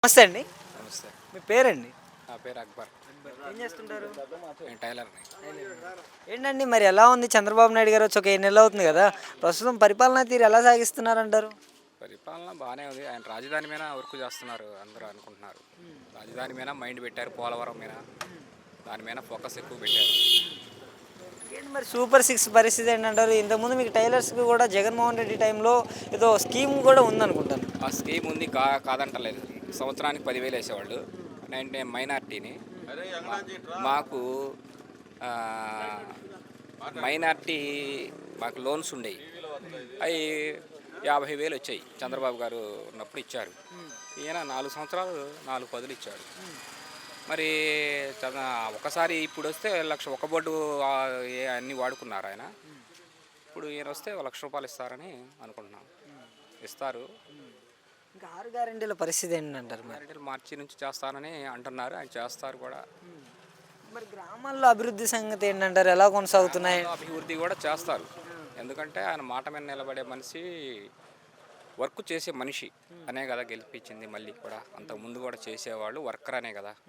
నమస్తే అండి. నమస్తే. మీ పేరండి? నా పేరు అక్బర్. ఏం చేస్తుంటారు? నేను టైలర్‌ని. ఏంటండి మరి ఎలా ఉంది చంద్రబాబు నాయుడు గారు వచ్చి ఒక 7 నెలలు అవుతుంది కదా! ప్రస్తుతం పరిపాలనా తీరు ఎలా సాగిస్తున్నారంటారు? పరిపాలన బాగానే ఉంది. ఆయన రాజధాని మీద వర్క్ చేస్తున్నారు అందరూ అనుకుంటున్నారు. రాజధాని మీద మైండ్ పెట్టారు. పోలవరం మీద దాని మీద ఫోకస్ ఎక్కువ పెట్టారు. ఏంటి మరి సూపర్ 6 పరిస్థితి ఏంటంటారు? ఇంతకుముందు మీకు టైలర్స్‌కి కూడా జగన్మోహన్ రెడ్డి టైంలో ఏదో స్కీమ్ కూడా ఉందనుకుంటాను. ఆ స్కీమ్ ఉంది కాదంటలేదు. సంవత్సరానికి 10,000 వేసేవాళ్ళు. నేను మైనార్టీని. మాకు మైనార్టీ మాకు లోన్స్ ఉండేవి. అవి 50,000 వచ్చాయి. చంద్రబాబు గారు ఉన్నప్పుడు ఇచ్చారు. ఈయన 4 సంవత్సరాలు 4 పదులు ఇచ్చాడు. మరి ఒకసారి ఇప్పుడు వస్తే లక్ష ఒక బోర్డు అన్నీ వాడుకున్నారు ఆయన. ఇప్పుడు ఈయన వస్తే ₹1,00,000 ఇస్తారని అనుకుంటున్నాం. ఇస్తారు. ఇంకా 6 గ్యారెంటీల పరిస్థితి ఏంటంటారు మరి? గ్యారెంటీలు మార్చి నుంచి చేస్తారని అంటున్నారు. ఆయన చేస్తారు కూడా. మరి గ్రామాల్లో అభివృద్ధి సంగతి ఏంటంటారు? ఎలా కొనసాగుతున్నాయి? అభివృద్ధి కూడా చేస్తారు. ఎందుకంటే ఆయన మాట మీద నిలబడే మనిషి, వర్క్ చేసే మనిషి అనే కదా గెలిపించింది. మళ్ళీ కూడా అంతకుముందు కూడా చేసేవాళ్ళు వర్కర్ అనే కదా.